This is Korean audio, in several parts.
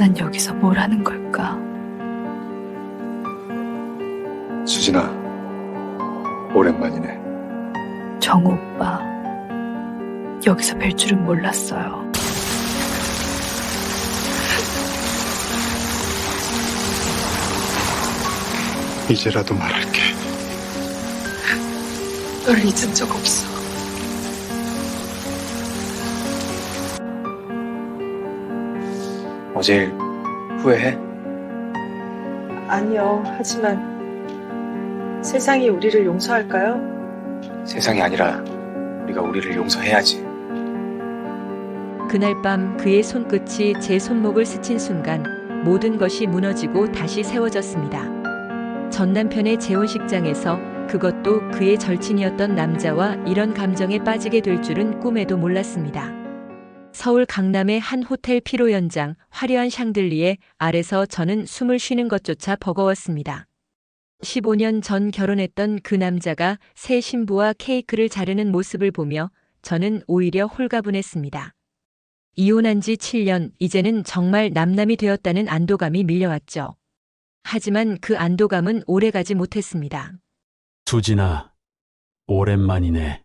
난 여기서 뭘 하는 걸까? 수진아, 오랜만이네. 정우 오빠, 여기서 뵐 줄은 몰랐어요. 이제라도 말할게. 널 잊은 적 없어. 어제 일 후회해? 아니요. 하지만 세상이 우리를 용서할까요? 세상이 아니라 우리가 우리를 용서해야지. 그날 밤 그의 손끝이 제 손목을 스친 순간 모든 것이 무너지고 다시 세워졌습니다. 전 남편의 재혼식장에서 그것도 그의 절친이었던 남자와 이런 감정에 빠지게 될 줄은 꿈에도 몰랐습니다. 서울 강남의 한 호텔 피로 연장 화려한 샹들리에 아래서 저는 숨을 쉬는 것조차 버거웠습니다. 15년 전 결혼했던 그 남자가 새 신부와 케이크를 자르는 모습을 보며 저는 오히려 홀가분했습니다. 이혼한 지 7년, 이제는 정말 남남이 되었다는 안도감이 밀려왔죠. 하지만 그 안도감은 오래가지 못했습니다. 수진아, 오랜만이네.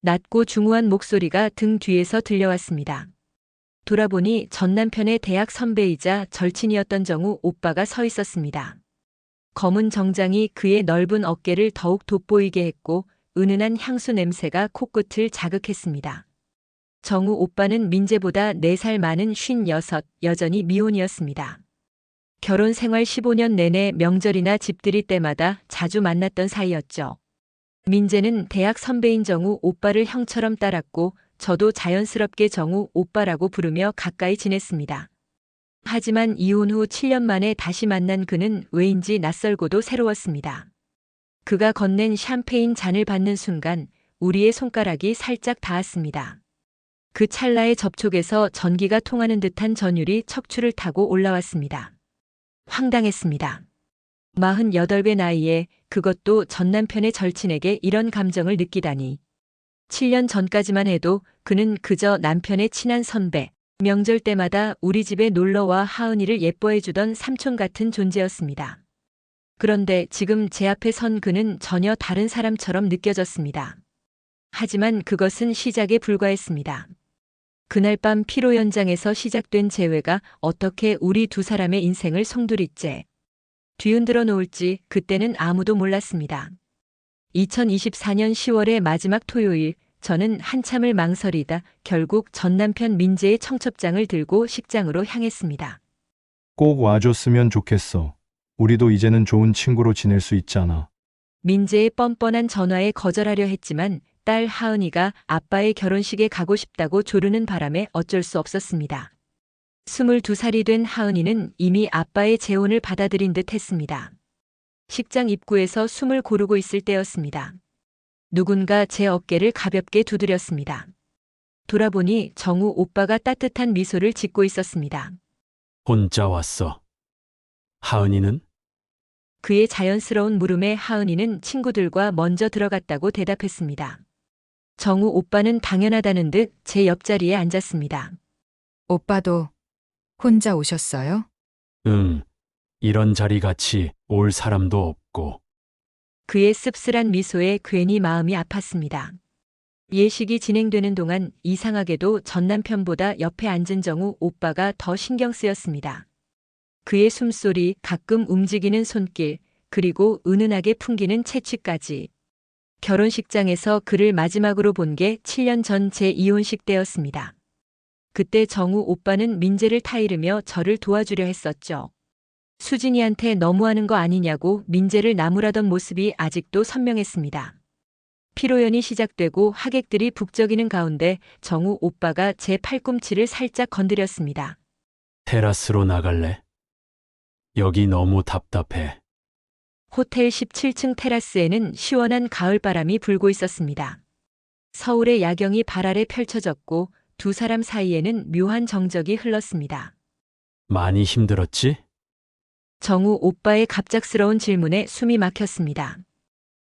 낮고 중후한 목소리가 등 뒤에서 들려왔습니다. 돌아보니 전 남편의 대학 선배이자 절친이었던 정우 오빠가 서 있었습니다. 검은 정장이 그의 넓은 어깨를 더욱 돋보이게 했고 은은한 향수 냄새가 코끝을 자극했습니다. 정우 오빠는 민재보다 4살 많은 56, 여전히 미혼이었습니다. 결혼 생활 15년 내내 명절이나 집들이 때마다 자주 만났던 사이였죠. 민재는 대학 선배인 정우 오빠를 형처럼 따랐고 저도 자연스럽게 정우 오빠라고 부르며 가까이 지냈습니다. 하지만 이혼 후 7년 만에 다시 만난 그는 왜인지 낯설고도 새로웠습니다. 그가 건넨 샴페인 잔을 받는 순간 우리의 손가락이 살짝 닿았습니다. 그 찰나의 접촉에서 전기가 통하는 듯한 전율이 척추를 타고 올라왔습니다. 황당했습니다. 48배 나이에 그것도 전 남편의 절친에게 이런 감정을 느끼다니. 7년 전까지만 해도 그는 그저 남편의 친한 선배, 명절 때마다 우리 집에 놀러와 하은이를 예뻐해주던 삼촌 같은 존재였습니다. 그런데 지금 제 앞에 선 그는 전혀 다른 사람처럼 느껴졌습니다. 하지만 그것은 시작에 불과했습니다. 그날 밤 피로 연장에서 시작된 재회가 어떻게 우리 두 사람의 인생을 송두리째 뒤흔들어 놓을지 그때는 아무도 몰랐습니다. 2024년 10월의 마지막 토요일, 저는 한참을 망설이다 결국 전 남편 민재의 청첩장을 들고 식장으로 향했습니다. 꼭 와줬으면 좋겠어. 우리도 이제는 좋은 친구로 지낼 수 있잖아. 민재의 뻔뻔한 전화에 거절하려 했지만 딸 하은이가 아빠의 결혼식에 가고 싶다고 조르는 바람에 어쩔 수 없었습니다. 22살이 된 하은이는 이미 아빠의 재혼을 받아들인 듯 했습니다. 식장 입구에서 숨을 고르고 있을 때였습니다. 누군가 제 어깨를 가볍게 두드렸습니다. 돌아보니 정우 오빠가 따뜻한 미소를 짓고 있었습니다. 혼자 왔어. 하은이는? 그의 자연스러운 물음에 하은이는 친구들과 먼저 들어갔다고 대답했습니다. 정우 오빠는 당연하다는 듯 제 옆자리에 앉았습니다. 오빠도 혼자 오셨어요? 응. 이런 자리 같이 올 사람도 없고. 그의 씁쓸한 미소에 괜히 마음이 아팠습니다. 예식이 진행되는 동안 이상하게도 전 남편보다 옆에 앉은 정우 오빠가 더 신경 쓰였습니다. 그의 숨소리, 가끔 움직이는 손길, 그리고 은은하게 풍기는 채취까지. 결혼식장에서 그를 마지막으로 본 게 7년 전 제 이혼식 때였습니다. 그때 정우 오빠는 민재를 타이르며 저를 도와주려 했었죠. 수진이한테 너무하는 거 아니냐고 민재를 나무라던 모습이 아직도 선명했습니다. 피로연이 시작되고 하객들이 북적이는 가운데 정우 오빠가 제 팔꿈치를 살짝 건드렸습니다. 테라스로 나갈래? 여기 너무 답답해. 호텔 17층 테라스에는 시원한 가을바람이 불고 있었습니다. 서울의 야경이 발 아래 펼쳐졌고 두 사람 사이에는 묘한 정적이 흘렀습니다. 많이 힘들었지? 정우 오빠의 갑작스러운 질문에 숨이 막혔습니다.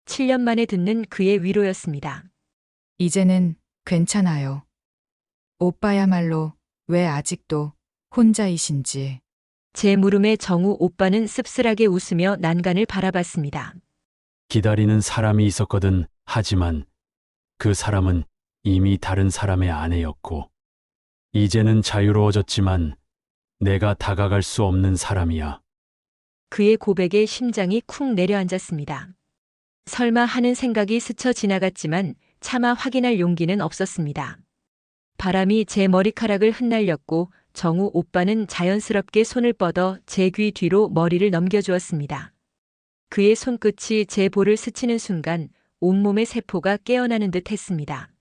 7년 만에 듣는 그의 위로였습니다. 이제는 괜찮아요. 오빠야말로 왜 아직도 혼자이신지. 제 물음에 정우 오빠는 씁쓸하게 웃으며 난간을 바라봤습니다. 기다리는 사람이 있었거든. 하지만 그 사람은 이미 다른 사람의 아내였고, 이제는 자유로워졌지만 내가 다가갈 수 없는 사람이야. 그의 고백에 심장이 쿵 내려앉았습니다. 설마 하는 생각이 스쳐 지나갔지만 차마 확인할 용기는 없었습니다. 바람이 제 머리카락을 흩날렸고 정우 오빠는 자연스럽게 손을 뻗어 제 귀 뒤로 머리를 넘겨주었습니다. 그의 손끝이 제 볼을 스치는 순간 온몸의 세포가 깨어나는 듯 했습니다.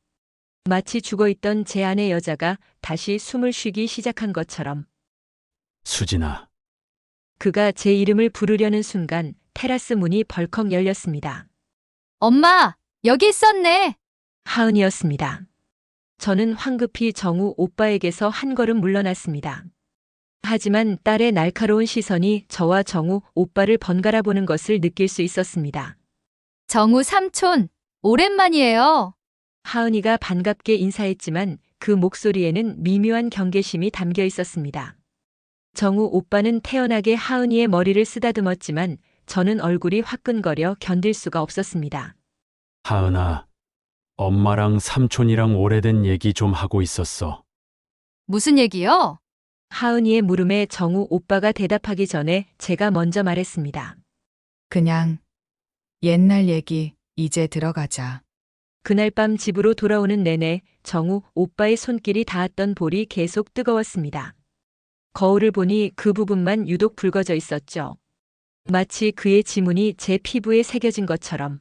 마치 죽어있던 제 안의 여자가 다시 숨을 쉬기 시작한 것처럼. 수진아, 그가 제 이름을 부르려는 순간 테라스 문이 벌컥 열렸습니다. 엄마, 여기 있었네. 하은이었습니다. 저는 황급히 정우 오빠에게서 한 걸음 물러났습니다. 하지만 딸의 날카로운 시선이 저와 정우 오빠를 번갈아 보는 것을 느낄 수 있었습니다. 정우 삼촌, 오랜만이에요. 하은이가 반갑게 인사했지만 그 목소리에는 미묘한 경계심이 담겨 있었습니다. 정우 오빠는 태연하게 하은이의 머리를 쓰다듬었지만 저는 얼굴이 화끈거려 견딜 수가 없었습니다. 하은아, 엄마랑 삼촌이랑 오래된 얘기 좀 하고 있었어. 무슨 얘기요? 하은이의 물음에 정우 오빠가 대답하기 전에 제가 먼저 말했습니다. 그냥 옛날 얘기 이제 들어가자. 그날 밤 집으로 돌아오는 내내 정우 오빠의 손길이 닿았던 볼이 계속 뜨거웠습니다. 거울을 보니 그 부분만 유독 붉어져 있었죠. 마치 그의 지문이 제 피부에 새겨진 것처럼.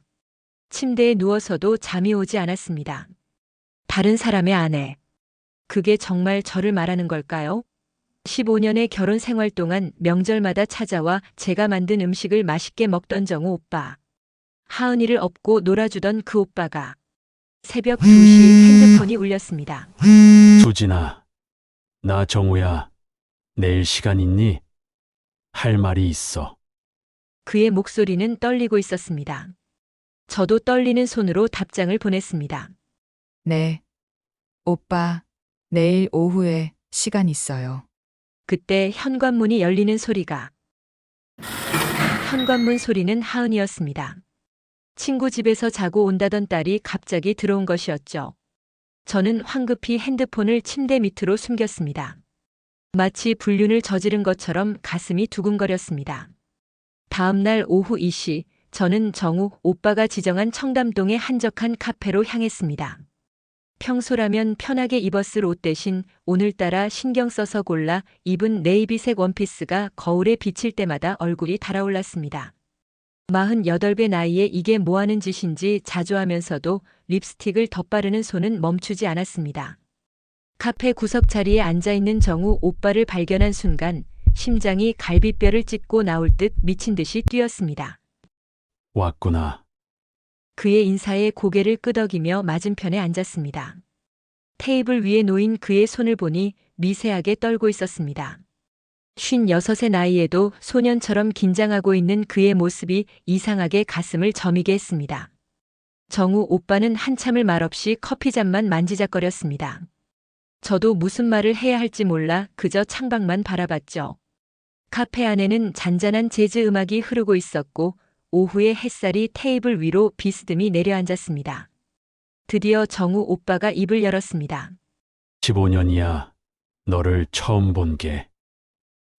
침대에 누워서도 잠이 오지 않았습니다. 다른 사람의 아내. 그게 정말 저를 말하는 걸까요? 15년의 결혼 생활 동안 명절마다 찾아와 제가 만든 음식을 맛있게 먹던 정우 오빠. 하은이를 업고 놀아주던 그 오빠가 새벽 2시 핸드폰이 울렸습니다. 수진아, 나 정우야. 내일 시간 있니? 할 말이 있어. 그의 목소리는 떨리고 있었습니다. 저도 떨리는 손으로 답장을 보냈습니다. 네. 오빠, 내일 오후에 시간 있어요. 그때 현관문이 열리는 소리가. 현관문 소리는 하은이었습니다. 친구 집에서 자고 온다던 딸이 갑자기 들어온 것이었죠. 저는 황급히 핸드폰을 침대 밑으로 숨겼습니다. 마치 불륜을 저지른 것처럼 가슴이 두근거렸습니다. 다음 날 오후 2시, 저는 정우 오빠가 지정한 청담동의 한적한 카페로 향했습니다. 평소라면 편하게 입었을 옷 대신 오늘따라 신경 써서 골라 입은 네이비색 원피스가 거울에 비칠 때마다 얼굴이 달아올랐습니다. 48배 나이에 이게 뭐하는 짓인지 자조하면서도 립스틱을 덧바르는 손은 멈추지 않았습니다. 카페 구석 자리에 앉아있는 정우 오빠를 발견한 순간 심장이 갈비뼈를 찢고 나올 듯 미친 듯이 뛰었습니다. 왔구나. 그의 인사에 고개를 끄덕이며 맞은편에 앉았습니다. 테이블 위에 놓인 그의 손을 보니 미세하게 떨고 있었습니다. 56의 나이에도 소년처럼 긴장하고 있는 그의 모습이 이상하게 가슴을 저미게 했습니다. 정우 오빠는 한참을 말없이 커피잔만 만지작거렸습니다. 저도 무슨 말을 해야 할지 몰라 그저 창밖만 바라봤죠. 카페 안에는 잔잔한 재즈 음악이 흐르고 있었고 오후의 햇살이 테이블 위로 비스듬히 내려앉았습니다. 드디어 정우 오빠가 입을 열었습니다. 15년이야. 너를 처음 본 게.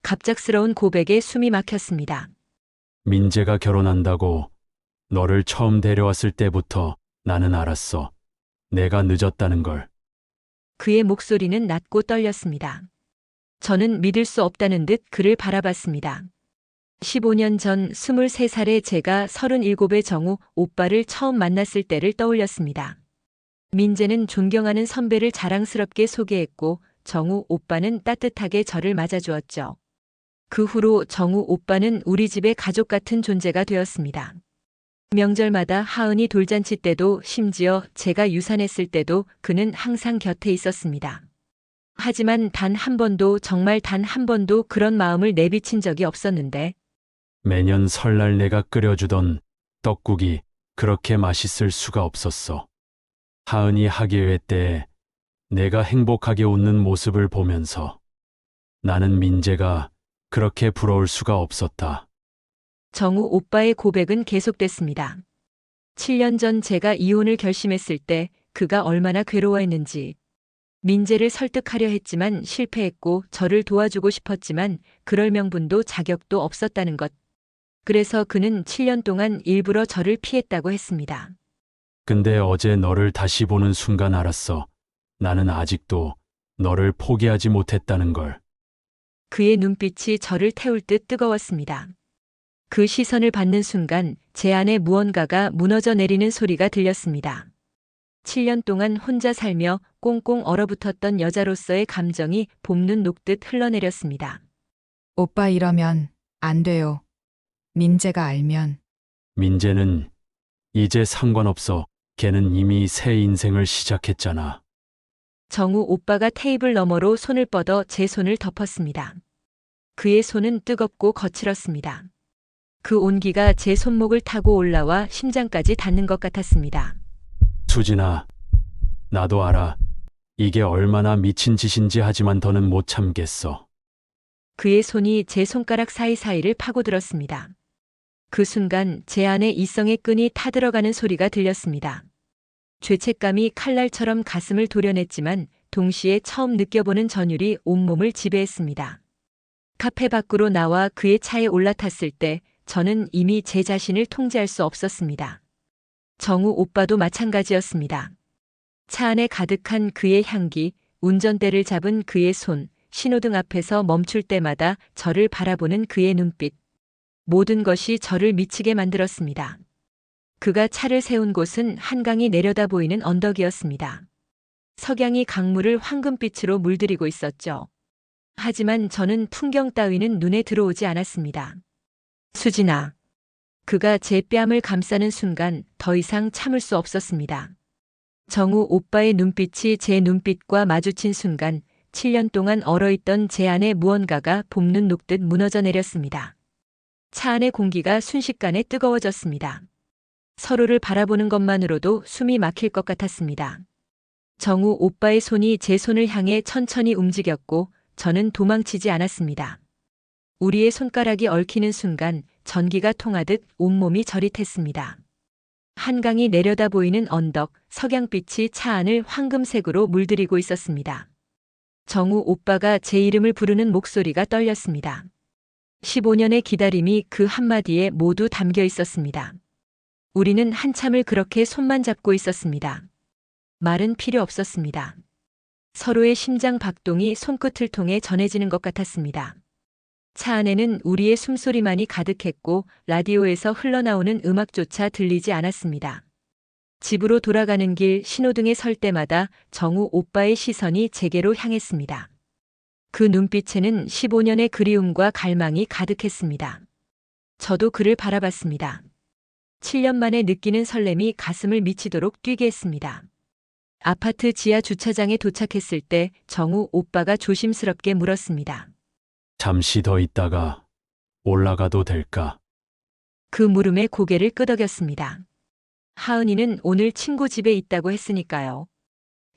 갑작스러운 고백에 숨이 막혔습니다. 민재가 결혼한다고 너를 처음 데려왔을 때부터 나는 알았어. 내가 늦었다는 걸. 그의 목소리는 낮고 떨렸습니다. 저는 믿을 수 없다는 듯 그를 바라봤습니다. 15년 전 23살의 제가 37의 정우 오빠를 처음 만났을 때를 떠올렸습니다. 민재는 존경하는 선배를 자랑스럽게 소개했고 정우 오빠는 따뜻하게 저를 맞아주었죠. 그 후로 정우 오빠는 우리 집의 가족 같은 존재가 되었습니다. 명절마다 하은이 돌잔치 때도 심지어 제가 유산했을 때도 그는 항상 곁에 있었습니다. 하지만 단 한 번도 정말 단 한 번도 그런 마음을 내비친 적이 없었는데 매년 설날 내가 끓여주던 떡국이 그렇게 맛있을 수가 없었어. 하은이 학예회 때 내가 행복하게 웃는 모습을 보면서 나는 민재가 그렇게 부러울 수가 없었다. 정우 오빠의 고백은 계속됐습니다. 7년 전 제가 이혼을 결심했을 때 그가 얼마나 괴로워했는지, 민재를 설득하려 했지만 실패했고 저를 도와주고 싶었지만 그럴 명분도 자격도 없었다는 것. 그래서 그는 7년 동안 일부러 저를 피했다고 했습니다. 근데 어제 너를 다시 보는 순간 알았어. 나는 아직도 너를 포기하지 못했다는 걸. 그의 눈빛이 저를 태울 듯 뜨거웠습니다. 그 시선을 받는 순간 제 안에 무언가가 무너져 내리는 소리가 들렸습니다. 7년 동안 혼자 살며 꽁꽁 얼어붙었던 여자로서의 감정이 봄눈 녹듯 흘러내렸습니다. 오빠 이러면 안 돼요. 민재가 알면. 민재는 이제 상관없어. 걔는 이미 새 인생을 시작했잖아. 정우 오빠가 테이블 너머로 손을 뻗어 제 손을 덮었습니다. 그의 손은 뜨겁고 거칠었습니다. 그 온기가 제 손목을 타고 올라와 심장까지 닿는 것 같았습니다. 수진아, 나도 알아. 이게 얼마나 미친 짓인지 하지만 더는 못 참겠어. 그의 손이 제 손가락 사이사이를 파고들었습니다. 그 순간 제 안에 이성의 끈이 타들어가는 소리가 들렸습니다. 죄책감이 칼날처럼 가슴을 도려냈지만 동시에 처음 느껴보는 전율이 온몸을 지배했습니다. 카페 밖으로 나와 그의 차에 올라탔을 때 저는 이미 제 자신을 통제할 수 없었습니다. 정우 오빠도 마찬가지였습니다. 차 안에 가득한 그의 향기, 운전대를 잡은 그의 손, 신호등 앞에서 멈출 때마다 저를 바라보는 그의 눈빛. 모든 것이 저를 미치게 만들었습니다. 그가 차를 세운 곳은 한강이 내려다 보이는 언덕이었습니다. 석양이 강물을 황금빛으로 물들이고 있었죠. 하지만 저는 풍경 따위는 눈에 들어오지 않았습니다. 수진아. 그가 제 뺨을 감싸는 순간 더 이상 참을 수 없었습니다. 정우 오빠의 눈빛이 제 눈빛과 마주친 순간 7년 동안 얼어있던 제 안에 무언가가 봄눈 녹듯 무너져 내렸습니다. 차 안의 공기가 순식간에 뜨거워졌습니다. 서로를 바라보는 것만으로도 숨이 막힐 것 같았습니다. 정우 오빠의 손이 제 손을 향해 천천히 움직였고 저는 도망치지 않았습니다. 우리의 손가락이 얽히는 순간 전기가 통하듯 온몸이 저릿했습니다. 한강이 내려다 보이는 언덕, 석양빛이 차 안을 황금색으로 물들이고 있었습니다. 정우 오빠가 제 이름을 부르는 목소리가 떨렸습니다. 15년의 기다림이 그 한마디에 모두 담겨 있었습니다. 우리는 한참을 그렇게 손만 잡고 있었습니다. 말은 필요 없었습니다. 서로의 심장 박동이 손끝을 통해 전해지는 것 같았습니다. 차 안에는 우리의 숨소리만이 가득했고 라디오에서 흘러나오는 음악조차 들리지 않았습니다. 집으로 돌아가는 길 신호등에 설 때마다 정우 오빠의 시선이 제게로 향했습니다. 그 눈빛에는 15년의 그리움과 갈망이 가득했습니다. 저도 그를 바라봤습니다. 7년 만에 느끼는 설렘이 가슴을 미치도록 뛰게 했습니다. 아파트 지하 주차장에 도착했을 때 정우 오빠가 조심스럽게 물었습니다. 잠시 더 있다가 올라가도 될까? 그 물음에 고개를 끄덕였습니다. 하은이는 오늘 친구 집에 있다고 했으니까요.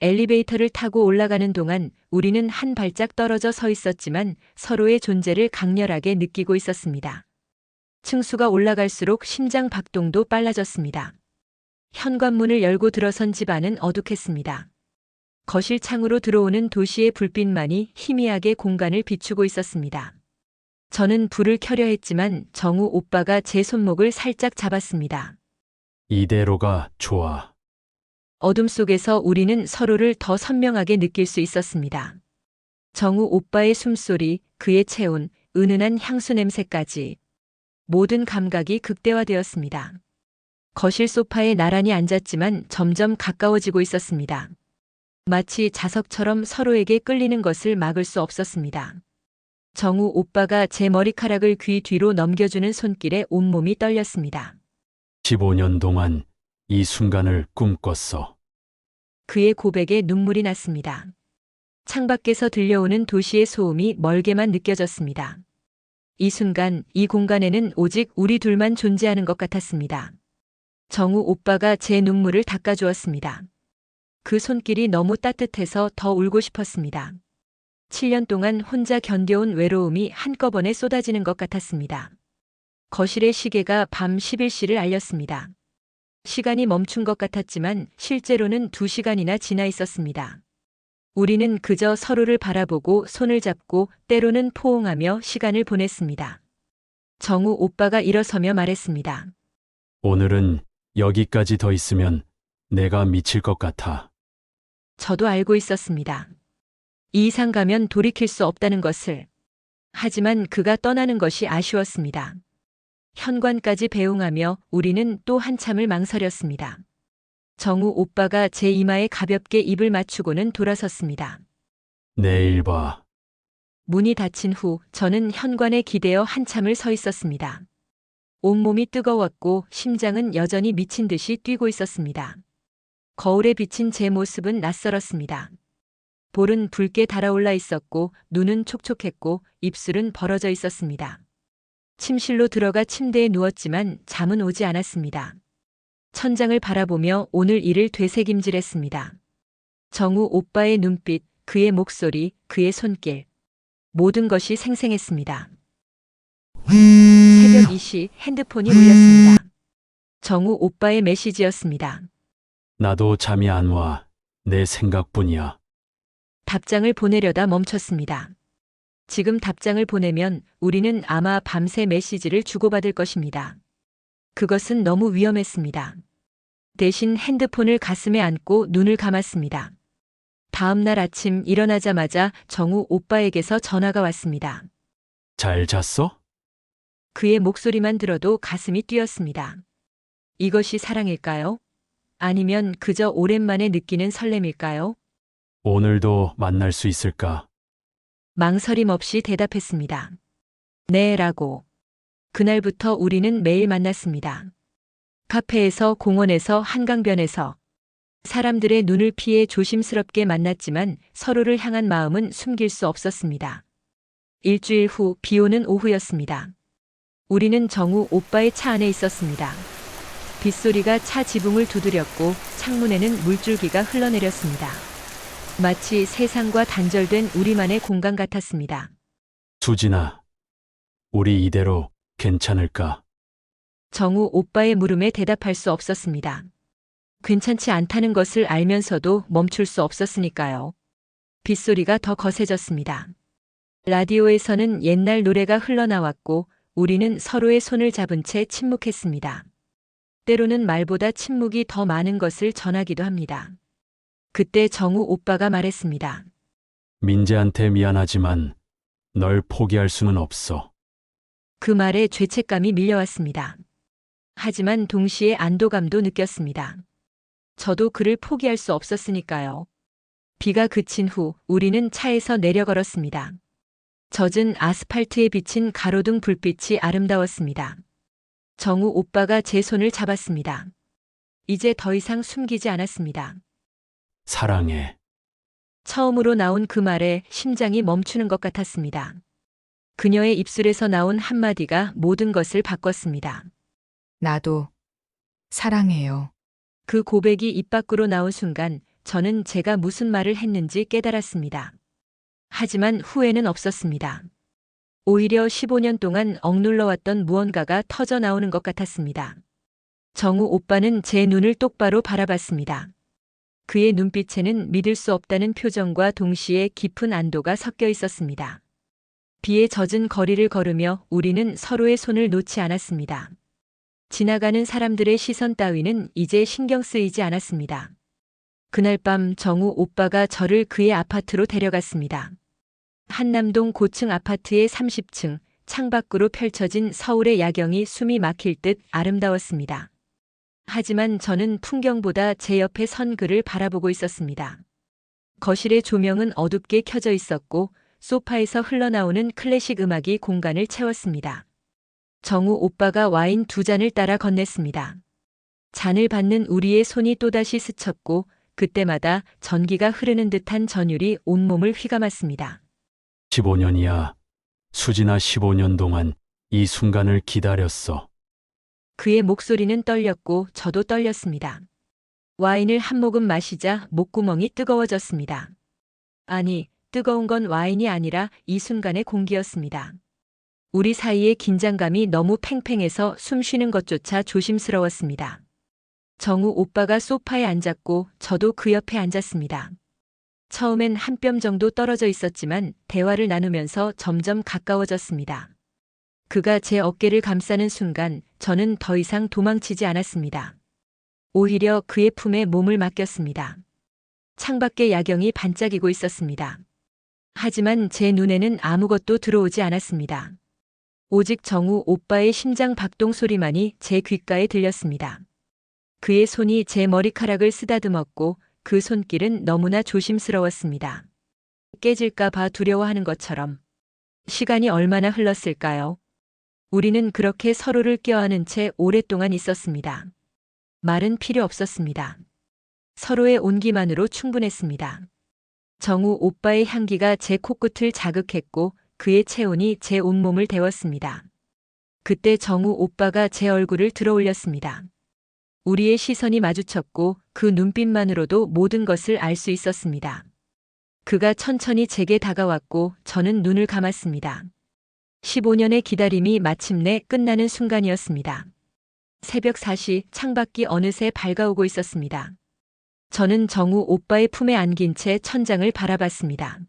엘리베이터를 타고 올라가는 동안 우리는 한 발짝 떨어져 서 있었지만 서로의 존재를 강렬하게 느끼고 있었습니다. 층수가 올라갈수록 심장 박동도 빨라졌습니다. 현관문을 열고 들어선 집 안은 어둑했습니다. 거실 창으로 들어오는 도시의 불빛만이 희미하게 공간을 비추고 있었습니다. 저는 불을 켜려 했지만 정우 오빠가 제 손목을 살짝 잡았습니다. 이대로가 좋아. 어둠 속에서 우리는 서로를 더 선명하게 느낄 수 있었습니다. 정우 오빠의 숨소리, 그의 체온, 은은한 향수 냄새까지 모든 감각이 극대화되었습니다. 거실 소파에 나란히 앉았지만 점점 가까워지고 있었습니다. 마치 자석처럼 서로에게 끌리는 것을 막을 수 없었습니다. 정우 오빠가 제 머리카락을 귀 뒤로 넘겨주는 손길에 온몸이 떨렸습니다. 15년 동안 이 순간을 꿈꿨어. 그의 고백에 눈물이 났습니다. 창밖에서 들려오는 도시의 소음이 멀게만 느껴졌습니다. 이 순간 이 공간에는 오직 우리 둘만 존재하는 것 같았습니다. 정우 오빠가 제 눈물을 닦아주었습니다. 그 손길이 너무 따뜻해서 더 울고 싶었습니다. 7년 동안 혼자 견뎌온 외로움이 한꺼번에 쏟아지는 것 같았습니다. 거실의 시계가 밤 11시를 알렸습니다. 시간이 멈춘 것 같았지만 실제로는 2시간이나 지나 있었습니다. 우리는 그저 서로를 바라보고 손을 잡고 때로는 포옹하며 시간을 보냈습니다. 정우 오빠가 일어서며 말했습니다. 오늘은 여기까지 더 있으면 내가 미칠 것 같아. 저도 알고 있었습니다. 이 이상 가면 돌이킬 수 없다는 것을. 하지만 그가 떠나는 것이 아쉬웠습니다. 현관까지 배웅하며 우리는 또 한참을 망설였습니다. 정우 오빠가 제 이마에 가볍게 입을 맞추고는 돌아섰습니다. 내일 봐. 문이 닫힌 후 저는 현관에 기대어 한참을 서 있었습니다. 온몸이 뜨거웠고 심장은 여전히 미친 듯이 뛰고 있었습니다. 거울에 비친 제 모습은 낯설었습니다. 볼은 붉게 달아올라 있었고 눈은 촉촉했고 입술은 벌어져 있었습니다. 침실로 들어가 침대에 누웠지만 잠은 오지 않았습니다. 천장을 바라보며 오늘 일을 되새김질했습니다. 정우 오빠의 눈빛, 그의 목소리, 그의 손길. 모든 것이 생생했습니다. 새벽 2시 핸드폰이 울렸습니다. 정우 오빠의 메시지였습니다. 나도 잠이 안 와. 내 생각뿐이야. 답장을 보내려다 멈췄습니다. 지금 답장을 보내면 우리는 아마 밤새 메시지를 주고받을 것입니다. 그것은 너무 위험했습니다. 대신 핸드폰을 가슴에 안고 눈을 감았습니다. 다음 날 아침 일어나자마자 정우 오빠에게서 전화가 왔습니다. 잘 잤어? 그의 목소리만 들어도 가슴이 뛰었습니다. 이것이 사랑일까요? 아니면 그저 오랜만에 느끼는 설렘일까요? 오늘도 만날 수 있을까? 망설임 없이 대답했습니다. 네, 라고. 그날부터 우리는 매일 만났습니다. 카페에서, 공원에서, 한강변에서. 사람들의 눈을 피해 조심스럽게 만났지만 서로를 향한 마음은 숨길 수 없었습니다. 일주일 후 비 오는 오후였습니다. 우리는 정우 오빠의 차 안에 있었습니다. 빗소리가 차 지붕을 두드렸고 창문에는 물줄기가 흘러내렸습니다. 마치 세상과 단절된 우리만의 공간 같았습니다. 수진아, 우리 이대로 괜찮을까? 정우 오빠의 물음에 대답할 수 없었습니다. 괜찮지 않다는 것을 알면서도 멈출 수 없었으니까요. 빗소리가 더 거세졌습니다. 라디오에서는 옛날 노래가 흘러나왔고 우리는 서로의 손을 잡은 채 침묵했습니다. 때로는 말보다 침묵이 더 많은 것을 전하기도 합니다. 그때 정우 오빠가 말했습니다. 민재한테 미안하지만 널 포기할 수는 없어. 그 말에 죄책감이 밀려왔습니다. 하지만 동시에 안도감도 느꼈습니다. 저도 그를 포기할 수 없었으니까요. 비가 그친 후 우리는 차에서 내려 걸었습니다. 젖은 아스팔트에 비친 가로등 불빛이 아름다웠습니다. 정우 오빠가 제 손을 잡았습니다. 이제 더 이상 숨기지 않았습니다. 사랑해. 처음으로 나온 그 말에 심장이 멈추는 것 같았습니다. 그녀의 입술에서 나온 한마디가 모든 것을 바꿨습니다. 나도 사랑해요. 그 고백이 입 밖으로 나온 순간 저는 제가 무슨 말을 했는지 깨달았습니다. 하지만 후회는 없었습니다. 오히려 15년 동안 억눌러왔던 무언가가 터져 나오는 것 같았습니다. 정우 오빠는 제 눈을 똑바로 바라봤습니다. 그의 눈빛에는 믿을 수 없다는 표정과 동시에 깊은 안도가 섞여 있었습니다. 비에 젖은 거리를 걸으며 우리는 서로의 손을 놓지 않았습니다. 지나가는 사람들의 시선 따위는 이제 신경 쓰이지 않았습니다. 그날 밤 정우 오빠가 저를 그의 아파트로 데려갔습니다. 한남동 고층 아파트의 30층, 창밖으로 펼쳐진 서울의 야경이 숨이 막힐 듯 아름다웠습니다. 하지만 저는 풍경보다 제 옆에 선 그를 바라보고 있었습니다. 거실의 조명은 어둡게 켜져 있었고 소파에서 흘러나오는 클래식 음악이 공간을 채웠습니다. 정우 오빠가 와인 2잔을 따라 건넸습니다. 잔을 받는 우리의 손이 또다시 스쳤고 그때마다 전기가 흐르는 듯한 전율이 온몸을 휘감았습니다. 15년이야. 수진아, 15년 동안 이 순간을 기다렸어. 그의 목소리는 떨렸고 저도 떨렸습니다. 와인을 한 모금 마시자 목구멍이 뜨거워졌습니다. 아니, 뜨거운 건 와인이 아니라 이 순간의 공기였습니다. 우리 사이의 긴장감이 너무 팽팽해서 숨 쉬는 것조차 조심스러웠습니다. 정우 오빠가 소파에 앉았고 저도 그 옆에 앉았습니다. 처음엔 한 뼘 정도 떨어져 있었지만 대화를 나누면서 점점 가까워졌습니다. 그가 제 어깨를 감싸는 순간 저는 더 이상 도망치지 않았습니다. 오히려 그의 품에 몸을 맡겼습니다. 창밖에 야경이 반짝이고 있었습니다. 하지만 제 눈에는 아무것도 들어오지 않았습니다. 오직 정우 오빠의 심장 박동 소리만이 제 귓가에 들렸습니다. 그의 손이 제 머리카락을 쓰다듬었고 그 손길은 너무나 조심스러웠습니다. 깨질까 봐 두려워하는 것처럼. 시간이 얼마나 흘렀을까요? 우리는 그렇게 서로를 껴안은 채 오랫동안 있었습니다. 말은 필요 없었습니다. 서로의 온기만으로 충분했습니다. 정우 오빠의 향기가 제 코끝을 자극했고 그의 체온이 제 온몸을 데웠습니다. 그때 정우 오빠가 제 얼굴을 들어올렸습니다. 우리의 시선이 마주쳤고 그 눈빛만으로도 모든 것을 알 수 있었습니다. 그가 천천히 제게 다가왔고 저는 눈을 감았습니다. 15년의 기다림이 마침내 끝나는 순간이었습니다. 새벽 4시 창밖이 어느새 밝아오고 있었습니다. 저는 정우 오빠의 품에 안긴 채 천장을 바라봤습니다.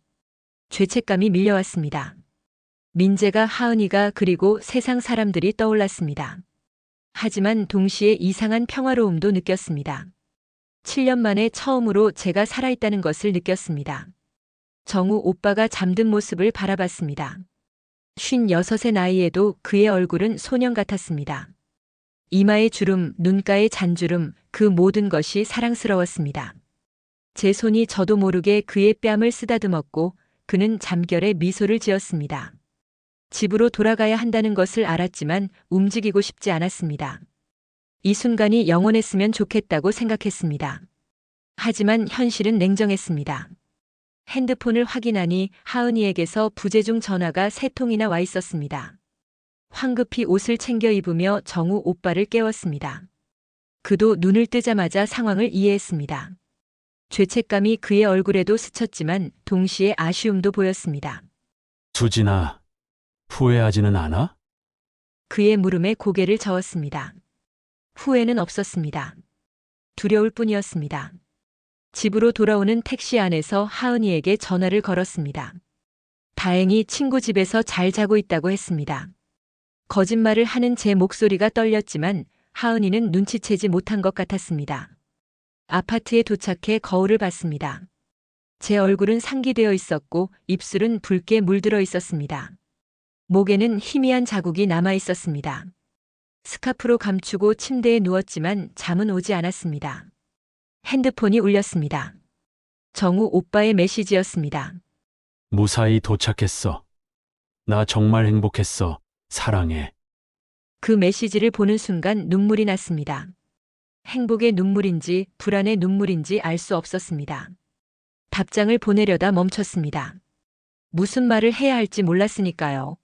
죄책감이 밀려왔습니다. 민재가, 하은이가, 그리고 세상 사람들이 떠올랐습니다. 하지만 동시에 이상한 평화로움도 느꼈습니다. 7년 만에 처음으로 제가 살아있다는 것을 느꼈습니다. 정우 오빠가 잠든 모습을 바라봤습니다. 56의 나이에도 그의 얼굴은 소년 같았습니다. 이마의 주름, 눈가의 잔주름, 그 모든 것이 사랑스러웠습니다. 제 손이 저도 모르게 그의 뺨을 쓰다듬었고 그는 잠결에 미소를 지었습니다. 집으로 돌아가야 한다는 것을 알았지만 움직이고 싶지 않았습니다. 이 순간이 영원했으면 좋겠다고 생각했습니다. 하지만 현실은 냉정했습니다. 핸드폰을 확인하니 하은이에게서 부재중 전화가 3통이나 와 있었습니다. 황급히 옷을 챙겨 입으며 정우 오빠를 깨웠습니다. 그도 눈을 뜨자마자 상황을 이해했습니다. 죄책감이 그의 얼굴에도 스쳤지만 동시에 아쉬움도 보였습니다. 수진아, 후회하지는 않아? 그의 물음에 고개를 저었습니다. 후회는 없었습니다. 두려울 뿐이었습니다. 집으로 돌아오는 택시 안에서 하은이에게 전화를 걸었습니다. 다행히 친구 집에서 잘 자고 있다고 했습니다. 거짓말을 하는 제 목소리가 떨렸지만 하은이는 눈치채지 못한 것 같았습니다. 아파트에 도착해 거울을 봤습니다. 제 얼굴은 상기되어 있었고 입술은 붉게 물들어 있었습니다. 목에는 희미한 자국이 남아 있었습니다. 스카프로 감추고 침대에 누웠지만 잠은 오지 않았습니다. 핸드폰이 울렸습니다. 정우 오빠의 메시지였습니다. 무사히 도착했어. 나 정말 행복했어. 사랑해. 그 메시지를 보는 순간 눈물이 났습니다. 행복의 눈물인지 불안의 눈물인지 알 수 없었습니다. 답장을 보내려다 멈췄습니다. 무슨 말을 해야 할지 몰랐으니까요.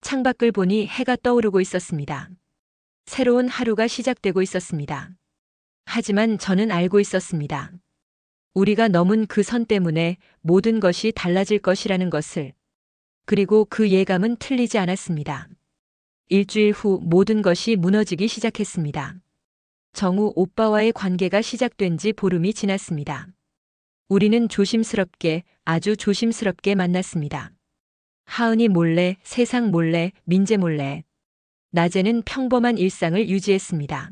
창밖을 보니 해가 떠오르고 있었습니다. 새로운 하루가 시작되고 있었습니다. 하지만 저는 알고 있었습니다. 우리가 넘은 그 선 때문에 모든 것이 달라질 것이라는 것을. 그리고 그 예감은 틀리지 않았습니다. 일주일 후 모든 것이 무너지기 시작했습니다. 정우 오빠와의 관계가 시작된 지 보름이 지났습니다. 우리는 조심스럽게, 아주 조심스럽게 만났습니다. 하은이 몰래, 세상 몰래, 민재 몰래. 낮에는 평범한 일상을 유지했습니다.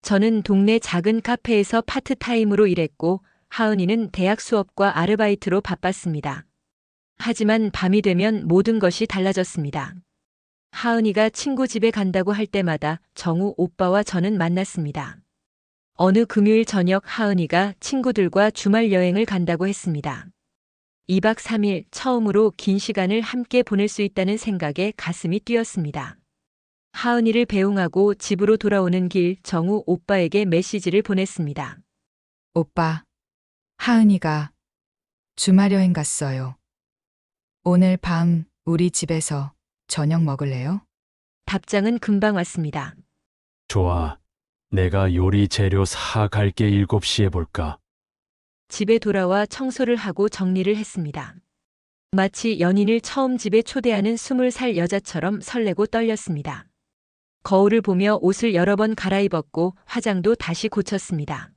저는 동네 작은 카페에서 파트타임으로 일했고 하은이는 대학 수업과 아르바이트로 바빴습니다. 하지만 밤이 되면 모든 것이 달라졌습니다. 하은이가 친구 집에 간다고 할 때마다 정우 오빠와 저는 만났습니다. 어느 금요일 저녁 하은이가 친구들과 주말 여행을 간다고 했습니다. 2박 3일 처음으로 긴 시간을 함께 보낼 수 있다는 생각에 가슴이 뛰었습니다. 하은이를 배웅하고 집으로 돌아오는 길 정우 오빠에게 메시지를 보냈습니다. 오빠, 하은이가 주말 여행 갔어요. 오늘 밤 우리 집에서 저녁 먹을래요? 답장은 금방 왔습니다. 좋아. 내가 요리 재료 사 갈게. 7시에 볼까? 집에 돌아와 청소를 하고 정리를 했습니다. 마치 연인을 처음 집에 초대하는 20살 여자처럼 설레고 떨렸습니다. 거울을 보며 옷을 여러 번 갈아입었고 화장도 다시 고쳤습니다.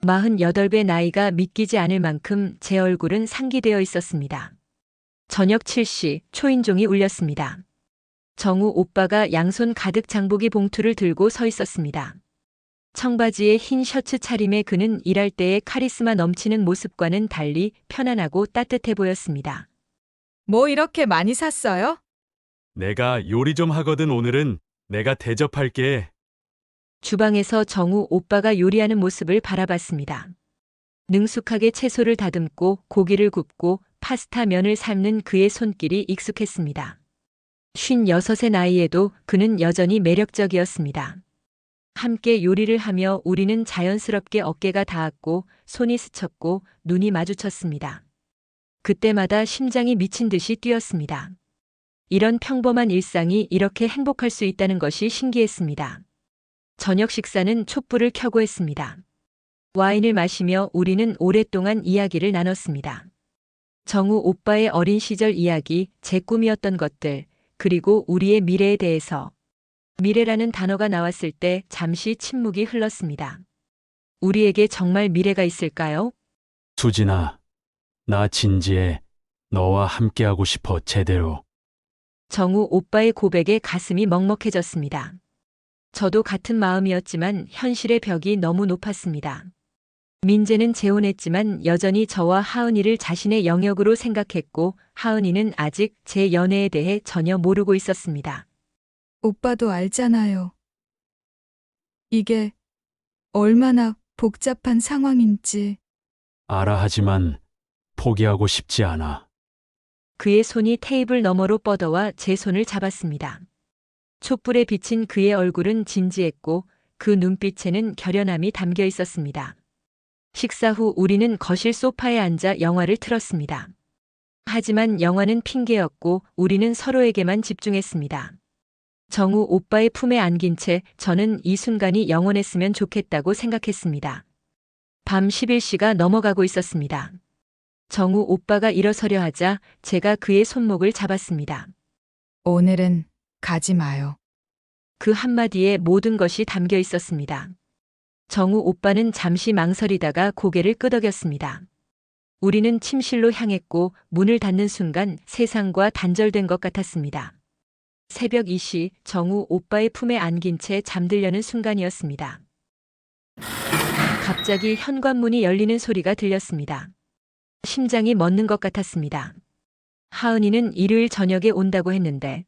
48배 나이가 믿기지 않을 만큼 제 얼굴은 상기되어 있었습니다. 저녁 7시 초인종이 울렸습니다. 정우 오빠가 양손 가득 장보기 봉투를 들고 서 있었습니다. 청바지에 흰 셔츠 차림의 그는 일할 때의 카리스마 넘치는 모습과는 달리 편안하고 따뜻해 보였습니다. 뭐 이렇게 많이 샀어요? 내가 요리 좀 하거든. 오늘은 내가 대접할게. 주방에서 정우 오빠가 요리하는 모습을 바라봤습니다. 능숙하게 채소를 다듬고 고기를 굽고 파스타 면을 삶는 그의 손길이 익숙했습니다. 56의 나이에도 그는 여전히 매력적이었습니다. 함께 요리를 하며 우리는 자연스럽게 어깨가 닿았고 손이 스쳤고 눈이 마주쳤습니다. 그때마다 심장이 미친 듯이 뛰었습니다. 이런 평범한 일상이 이렇게 행복할 수 있다는 것이 신기했습니다. 저녁 식사는 촛불을 켜고 했습니다. 와인을 마시며 우리는 오랫동안 이야기를 나눴습니다. 정우 오빠의 어린 시절 이야기, 제 꿈이었던 것들, 그리고 우리의 미래에 대해서. 미래라는 단어가 나왔을 때 잠시 침묵이 흘렀습니다. 우리에게 정말 미래가 있을까요? 수진아, 나 진지해. 너와 함께하고 싶어, 제대로. 정우 오빠의 고백에 가슴이 먹먹해졌습니다. 저도 같은 마음이었지만 현실의 벽이 너무 높았습니다. 민재는 재혼했지만 여전히 저와 하은이를 자신의 영역으로 생각했고 하은이는 아직 제 연애에 대해 전혀 모르고 있었습니다. 오빠도 알잖아요. 이게 얼마나 복잡한 상황인지. 알아. 하지만 포기하고 싶지 않아. 그의 손이 테이블 너머로 뻗어와 제 손을 잡았습니다. 촛불에 비친 그의 얼굴은 진지했고 그 눈빛에는 결연함이 담겨 있었습니다. 식사 후 우리는 거실 소파에 앉아 영화를 틀었습니다. 하지만 영화는 핑계였고 우리는 서로에게만 집중했습니다. 정우 오빠의 품에 안긴 채 저는 이 순간이 영원했으면 좋겠다고 생각했습니다. 밤 11시가 넘어가고 있었습니다. 정우 오빠가 일어서려 하자 제가 그의 손목을 잡았습니다. 오늘은 가지 마요. 그 한마디에 모든 것이 담겨 있었습니다. 정우 오빠는 잠시 망설이다가 고개를 끄덕였습니다. 우리는 침실로 향했고 문을 닫는 순간 세상과 단절된 것 같았습니다. 새벽 2시 정우 오빠의 품에 안긴 채 잠들려는 순간이었습니다. 갑자기 현관문이 열리는 소리가 들렸습니다. 심장이 멎는 것 같았습니다. 하은이는 일요일 저녁에 온다고 했는데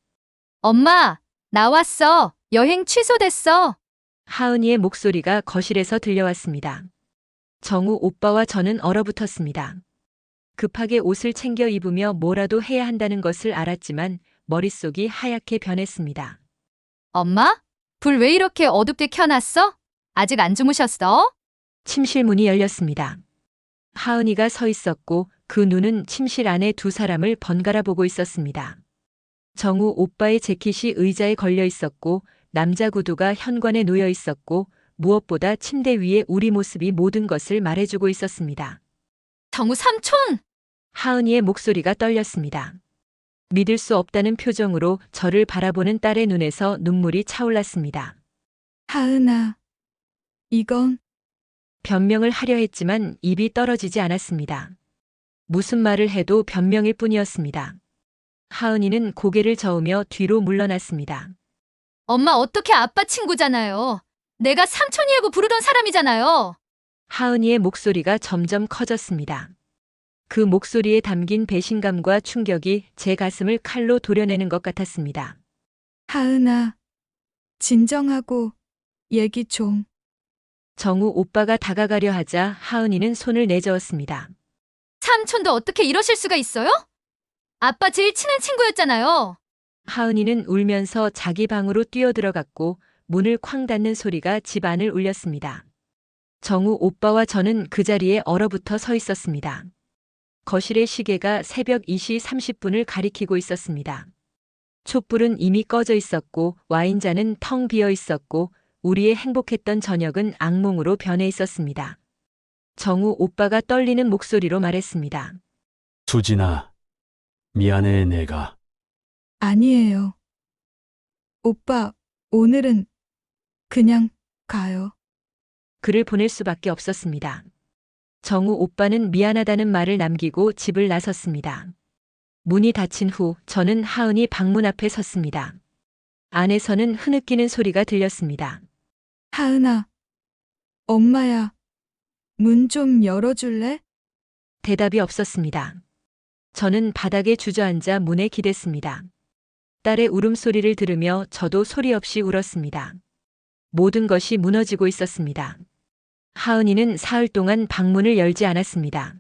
엄마, 나왔어. 여행 취소됐어. 하은이의 목소리가 거실에서 들려왔습니다. 정우 오빠와 저는 얼어붙었습니다. 급하게 옷을 챙겨 입으며 뭐라도 해야 한다는 것을 알았지만 머릿속이 하얗게 변했습니다. 엄마? 불 왜 이렇게 어둡게 켜놨어? 아직 안 주무셨어? 침실 문이 열렸습니다. 하은이가 서 있었고 그 눈은 침실 안에 두 사람을 번갈아 보고 있었습니다. 정우 오빠의 재킷이 의자에 걸려 있었고 남자 구두가 현관에 놓여 있었고 무엇보다 침대 위에 우리 모습이 모든 것을 말해주고 있었습니다. 정우 삼촌! 하은이의 목소리가 떨렸습니다. 믿을 수 없다는 표정으로 저를 바라보는 딸의 눈에서 눈물이 차올랐습니다. 하은아, 이건 변명을 하려 했지만 입이 떨어지지 않았습니다. 무슨 말을 해도 변명일 뿐이었습니다. 하은이는 고개를 저으며 뒤로 물러났습니다. 엄마 어떻게 아빠 친구잖아요. 내가 삼촌이라고 부르던 사람이잖아요. 하은이의 목소리가 점점 커졌습니다. 그 목소리에 담긴 배신감과 충격이 제 가슴을 칼로 도려내는 것 같았습니다. 하은아, 진정하고 얘기 좀. 정우 오빠가 다가가려 하자 하은이는 손을 내저었습니다. 삼촌도 어떻게 이러실 수가 있어요? 아빠 제일 친한 친구였잖아요. 하은이는 울면서 자기 방으로 뛰어들어갔고 문을 쾅 닫는 소리가 집 안을 울렸습니다. 정우 오빠와 저는 그 자리에 얼어붙어 서 있었습니다. 거실의 시계가 새벽 2시 30분을 가리키고 있었습니다. 촛불은 이미 꺼져 있었고 와인잔은 텅 비어 있었고 우리의 행복했던 저녁은 악몽으로 변해 있었습니다. 정우 오빠가 떨리는 목소리로 말했습니다. 수진아, 미안해, 내가. 아니에요. 오빠, 오늘은 그냥 가요. 그를 보낼 수밖에 없었습니다. 정우 오빠는 미안하다는 말을 남기고 집을 나섰습니다. 문이 닫힌 후 저는 하은이 방문 앞에 섰습니다. 안에서는 흐느끼는 소리가 들렸습니다. 하은아, 엄마야, 문 좀 열어줄래? 대답이 없었습니다. 저는 바닥에 주저앉아 문에 기댔습니다. 딸의 울음소리를 들으며 저도 소리 없이 울었습니다. 모든 것이 무너지고 있었습니다. 하은이는 사흘 동안 방문을 열지 않았습니다.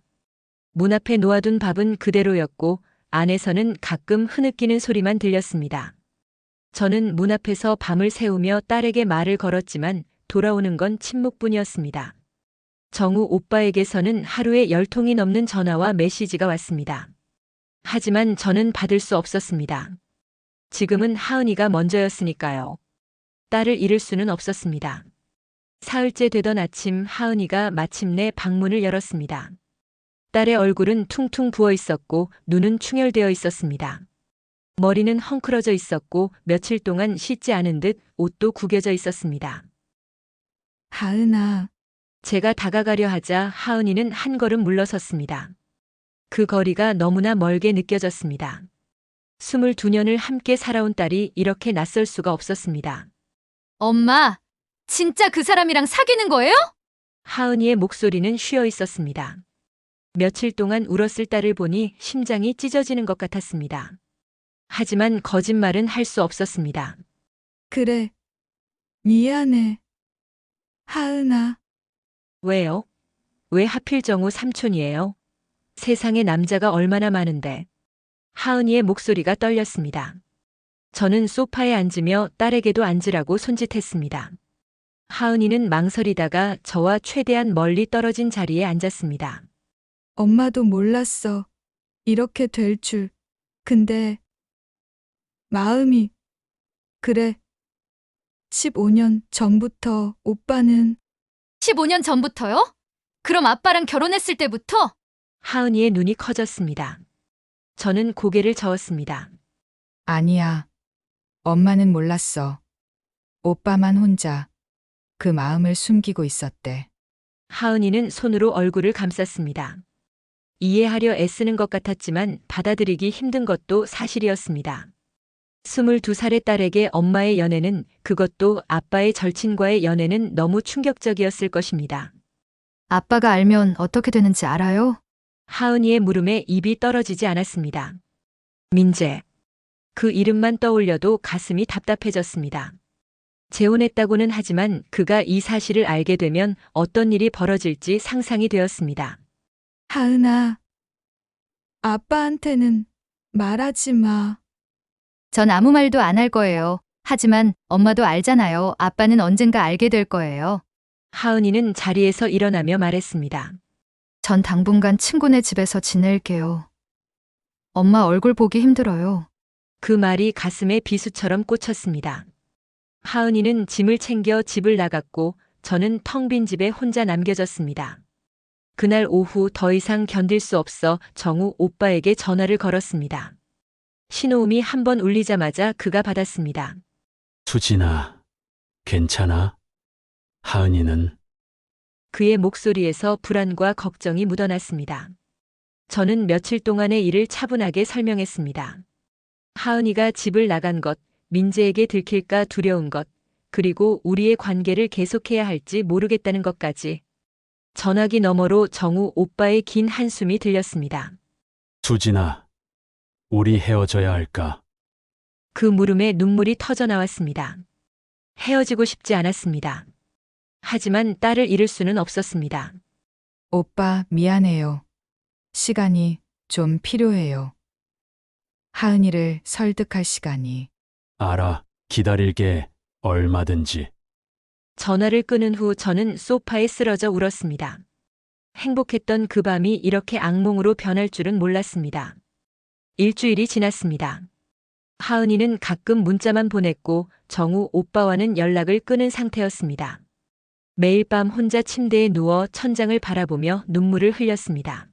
문 앞에 놓아둔 밥은 그대로였고 안에서는 가끔 흐느끼는 소리만 들렸습니다. 저는 문 앞에서 밤을 새우며 딸에게 말을 걸었지만 돌아오는 건 침묵뿐이었습니다. 정우 오빠에게서는 하루에 10통이 넘는 전화와 메시지가 왔습니다. 하지만 저는 받을 수 없었습니다. 지금은 하은이가 먼저였으니까요. 딸을 잃을 수는 없었습니다. 사흘째 되던 아침 하은이가 마침내 방문을 열었습니다. 딸의 얼굴은 퉁퉁 부어 있었고 눈은 충혈되어 있었습니다. 머리는 헝클어져 있었고 며칠 동안 씻지 않은 듯 옷도 구겨져 있었습니다. 하은아, 제가 다가가려 하자 하은이는 한 걸음 물러섰습니다. 그 거리가 너무나 멀게 느껴졌습니다. 22년을 함께 살아온 딸이 이렇게 낯설 수가 없었습니다. 엄마, 진짜 그 사람이랑 사귀는 거예요? 하은이의 목소리는 쉬어 있었습니다. 며칠 동안 울었을 딸을 보니 심장이 찢어지는 것 같았습니다. 하지만 거짓말은 할 수 없었습니다. 그래. 미안해. 하은아, 왜요? 왜 하필 정우 삼촌이에요? 세상에 남자가 얼마나 많은데. 하은이의 목소리가 떨렸습니다. 저는 소파에 앉으며 딸에게도 앉으라고 손짓했습니다. 하은이는 망설이다가 저와 최대한 멀리 떨어진 자리에 앉았습니다. 엄마도 몰랐어. 이렇게 될 줄. 근데 마음이 그래. 15년 전부터 오빠는 15년 전부터요? 그럼 아빠랑 결혼했을 때부터? 하은이의 눈이 커졌습니다. 저는 고개를 저었습니다. 아니야. 엄마는 몰랐어. 오빠만 혼자 그 마음을 숨기고 있었대. 하은이는 손으로 얼굴을 감쌌습니다. 이해하려 애쓰는 것 같았지만 받아들이기 힘든 것도 사실이었습니다. 22살의 딸에게 엄마의 연애는, 그것도 아빠의 절친과의 연애는 너무 충격적이었을 것입니다. 아빠가 알면 어떻게 되는지 알아요? 하은이의 물음에 입이 떨어지지 않았습니다. 민재. 그 이름만 떠올려도 가슴이 답답해졌습니다. 재혼했다고는 하지만 그가 이 사실을 알게 되면 어떤 일이 벌어질지 상상이 되었습니다. 하은아, 아빠한테는 말하지 마. 전 아무 말도 안 할 거예요. 하지만 엄마도 알잖아요. 아빠는 언젠가 알게 될 거예요. 하은이는 자리에서 일어나며 말했습니다. 전 당분간 친구네 집에서 지낼게요. 엄마 얼굴 보기 힘들어요. 그 말이 가슴에 비수처럼 꽂혔습니다. 하은이는 짐을 챙겨 집을 나갔고 저는 텅 빈 집에 혼자 남겨졌습니다. 그날 오후 더 이상 견딜 수 없어 정우 오빠에게 전화를 걸었습니다. 신호음이 한 번 울리자마자 그가 받았습니다. 수진아, 괜찮아? 하은이는? 그의 목소리에서 불안과 걱정이 묻어났습니다. 저는 며칠 동안의 일을 차분하게 설명했습니다. 하은이가 집을 나간 것, 민재에게 들킬까 두려운 것, 그리고 우리의 관계를 계속해야 할지 모르겠다는 것까지. 전화기 너머로 정우 오빠의 긴 한숨이 들렸습니다. 수진아, 우리 헤어져야 할까? 그 물음에 눈물이 터져 나왔습니다. 헤어지고 싶지 않았습니다. 하지만 딸을 잃을 수는 없었습니다. 오빠, 미안해요. 시간이 좀 필요해요. 하은이를 설득할 시간이. 알아, 기다릴게, 얼마든지. 전화를 끊은 후 저는 소파에 쓰러져 울었습니다. 행복했던 그 밤이 이렇게 악몽으로 변할 줄은 몰랐습니다. 일주일이 지났습니다. 하은이는 가끔 문자만 보냈고 정우 오빠와는 연락을 끊은 상태였습니다. 매일 밤 혼자 침대에 누워 천장을 바라보며 눈물을 흘렸습니다.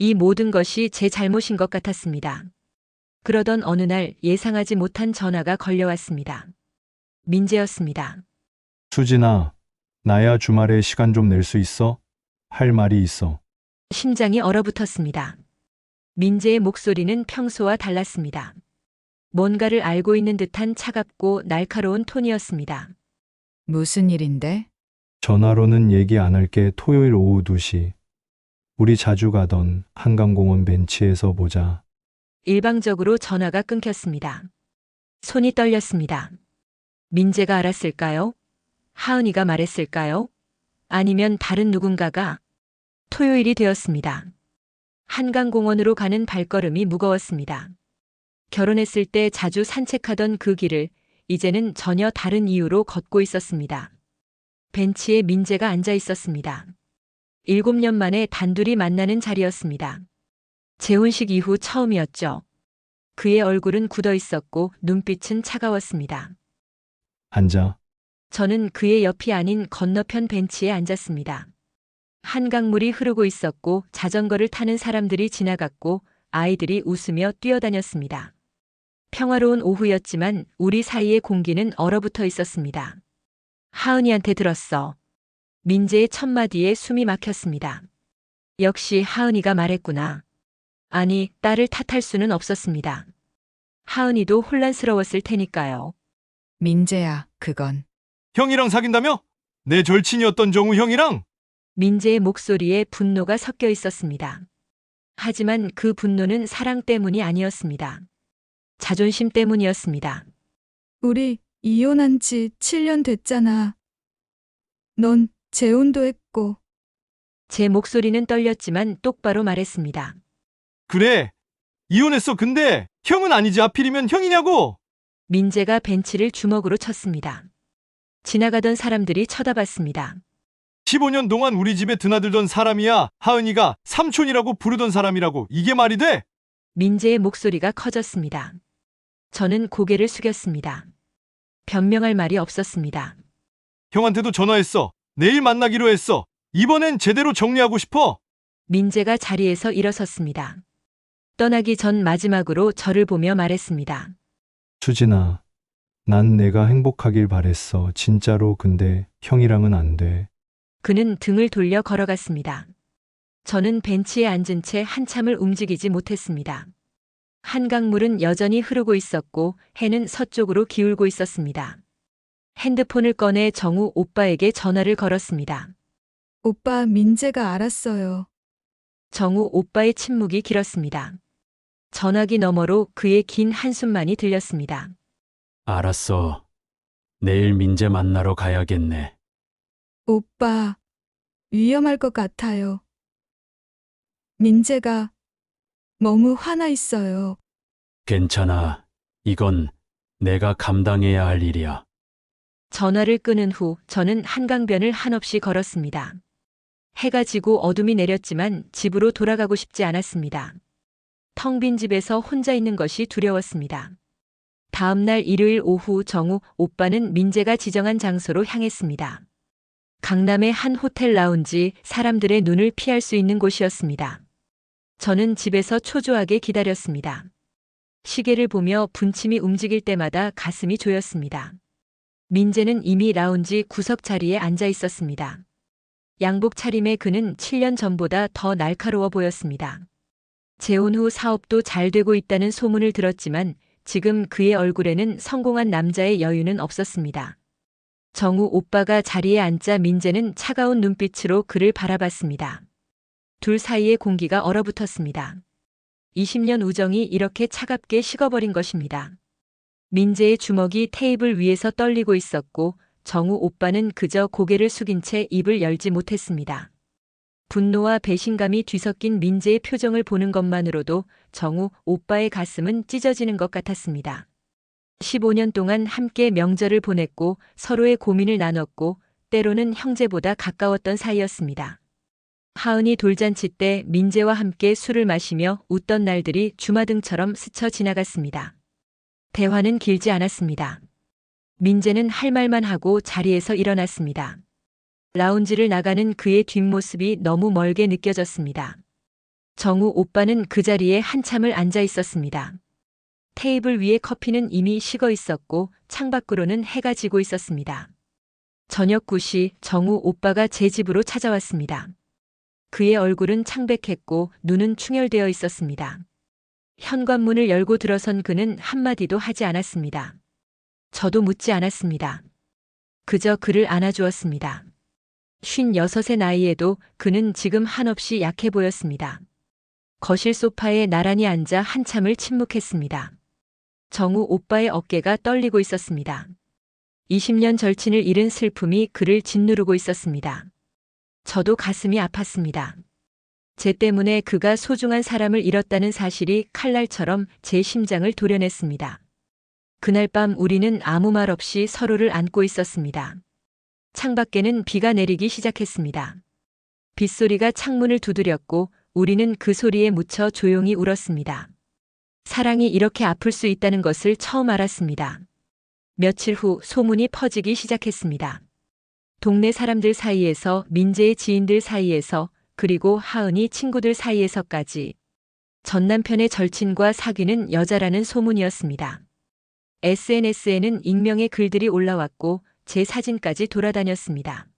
이 모든 것이 제 잘못인 것 같았습니다. 그러던 어느 날 예상하지 못한 전화가 걸려왔습니다. 민재였습니다. 수진아, 나야 주말에 시간 좀 낼 수 있어? 할 말이 있어. 심장이 얼어붙었습니다. 민재의 목소리는 평소와 달랐습니다. 뭔가를 알고 있는 듯한 차갑고 날카로운 톤이었습니다. 무슨 일인데? 전화로는 얘기 안 할게. 토요일 오후 2시. 우리 자주 가던 한강공원 벤치에서 보자. 일방적으로 전화가 끊겼습니다. 손이 떨렸습니다. 민재가 알았을까요? 하은이가 말했을까요? 아니면 다른 누군가가? 토요일이 되었습니다. 한강공원으로 가는 발걸음이 무거웠습니다. 결혼했을 때 자주 산책하던 그 길을 이제는 전혀 다른 이유로 걷고 있었습니다. 벤치에 민재가 앉아 있었습니다. 7년 만에 단둘이 만나는 자리였습니다. 재혼식 이후 처음이었죠. 그의 얼굴은 굳어 있었고 눈빛은 차가웠습니다. 앉아. 저는 그의 옆이 아닌 건너편 벤치에 앉았습니다. 한강물이 흐르고 있었고 자전거를 타는 사람들이 지나갔고 아이들이 웃으며 뛰어다녔습니다. 평화로운 오후였지만 우리 사이의 공기는 얼어붙어 있었습니다. 하은이한테 들었어. 민재의 첫마디에 숨이 막혔습니다. 역시 하은이가 말했구나. 아니, 딸을 탓할 수는 없었습니다. 하은이도 혼란스러웠을 테니까요. 민재야, 그건. 형이랑 사귄다며? 내 절친이었던 정우 형이랑? 민재의 목소리에 분노가 섞여 있었습니다. 하지만 그 분노는 사랑 때문이 아니었습니다. 자존심 때문이었습니다. 우리 이혼한 지 7년 됐잖아. 넌 재혼도 했고. 제 목소리는 떨렸지만 똑바로 말했습니다. 그래. 이혼했어. 근데 형은 아니지. 하필이면 형이냐고. 민재가 벤치를 주먹으로 쳤습니다. 지나가던 사람들이 쳐다봤습니다. 15년 동안 우리 집에 드나들던 사람이야. 하은이가 삼촌이라고 부르던 사람이라고. 이게 말이 돼? 민재의 목소리가 커졌습니다. 저는 고개를 숙였습니다. 변명할 말이 없었습니다. 형한테도 전화했어. 내일 만나기로 했어. 이번엔 제대로 정리하고 싶어. 민재가 자리에서 일어섰습니다. 떠나기 전 마지막으로 저를 보며 말했습니다. 수진아, 난 내가 행복하길 바랬어. 진짜로. 근데 형이랑은 안 돼. 그는 등을 돌려 걸어갔습니다. 저는 벤치에 앉은 채 한참을 움직이지 못했습니다. 한강물은 여전히 흐르고 있었고 해는 서쪽으로 기울고 있었습니다. 핸드폰을 꺼내 정우 오빠에게 전화를 걸었습니다. 오빠, 민재가 알았어요. 정우 오빠의 침묵이 길었습니다. 전화기 너머로 그의 긴 한숨만이 들렸습니다. 알았어. 내일 민재 만나러 가야겠네. 오빠, 위험할 것 같아요. 민재가 너무 화나 있어요. 괜찮아. 이건 내가 감당해야 할 일이야. 전화를 끊은 후 저는 한강변을 한없이 걸었습니다. 해가 지고 어둠이 내렸지만 집으로 돌아가고 싶지 않았습니다. 텅 빈 집에서 혼자 있는 것이 두려웠습니다. 다음 날 일요일 오후 정우 오빠는 민재가 지정한 장소로 향했습니다. 강남의 한 호텔 라운지, 사람들의 눈을 피할 수 있는 곳이었습니다. 저는 집에서 초조하게 기다렸습니다. 시계를 보며 분침이 움직일 때마다 가슴이 조였습니다. 민재는 이미 라운지 구석 자리에 앉아 있었습니다. 양복 차림의 그는 7년 전보다 더 날카로워 보였습니다. 재혼 후 사업도 잘 되고 있다는 소문을 들었지만 지금 그의 얼굴에는 성공한 남자의 여유는 없었습니다. 정우 오빠가 자리에 앉자 민재는 차가운 눈빛으로 그를 바라봤습니다. 둘 사이의 공기가 얼어붙었습니다. 20년 우정이 이렇게 차갑게 식어버린 것입니다. 민재의 주먹이 테이블 위에서 떨리고 있었고 정우 오빠는 그저 고개를 숙인 채 입을 열지 못했습니다. 분노와 배신감이 뒤섞인 민재의 표정을 보는 것만으로도 정우 오빠의 가슴은 찢어지는 것 같았습니다. 15년 동안 함께 명절을 보냈고 서로의 고민을 나눴고 때로는 형제보다 가까웠던 사이였습니다. 하은이 돌잔치 때 민재와 함께 술을 마시며 웃던 날들이 주마등처럼 스쳐 지나갔습니다. 대화는 길지 않았습니다. 민재는 할 말만 하고 자리에서 일어났습니다. 라운지를 나가는 그의 뒷모습이 너무 멀게 느껴졌습니다. 정우 오빠는 그 자리에 한참을 앉아 있었습니다. 테이블 위에 커피는 이미 식어 있었고 창밖으로는 해가 지고 있었습니다. 저녁 9시 정우 오빠가 제 집으로 찾아왔습니다. 그의 얼굴은 창백했고 눈은 충혈되어 있었습니다. 현관문을 열고 들어선 그는 한마디도 하지 않았습니다. 저도 묻지 않았습니다. 그저 그를 안아주었습니다. 56의 나이에도 그는 지금 한없이 약해 보였습니다. 거실 소파에 나란히 앉아 한참을 침묵했습니다. 정우 오빠의 어깨가 떨리고 있었습니다. 20년 절친을 잃은 슬픔이 그를 짓누르고 있었습니다. 저도 가슴이 아팠습니다. 제 때문에 그가 소중한 사람을 잃었다는 사실이 칼날처럼 제 심장을 도려냈습니다. 그날 밤 우리는 아무 말 없이 서로를 안고 있었습니다. 창밖에는 비가 내리기 시작했습니다. 빗소리가 창문을 두드렸고 우리는 그 소리에 묻혀 조용히 울었습니다. 사랑이 이렇게 아플 수 있다는 것을 처음 알았습니다. 며칠 후 소문이 퍼지기 시작했습니다. 동네 사람들 사이에서, 민재의 지인들 사이에서, 그리고 하은이 친구들 사이에서까지 전 남편의 절친과 사귀는 여자라는 소문이었습니다. SNS에는 익명의 글들이 올라왔고 제 사진까지 돌아다녔습니다.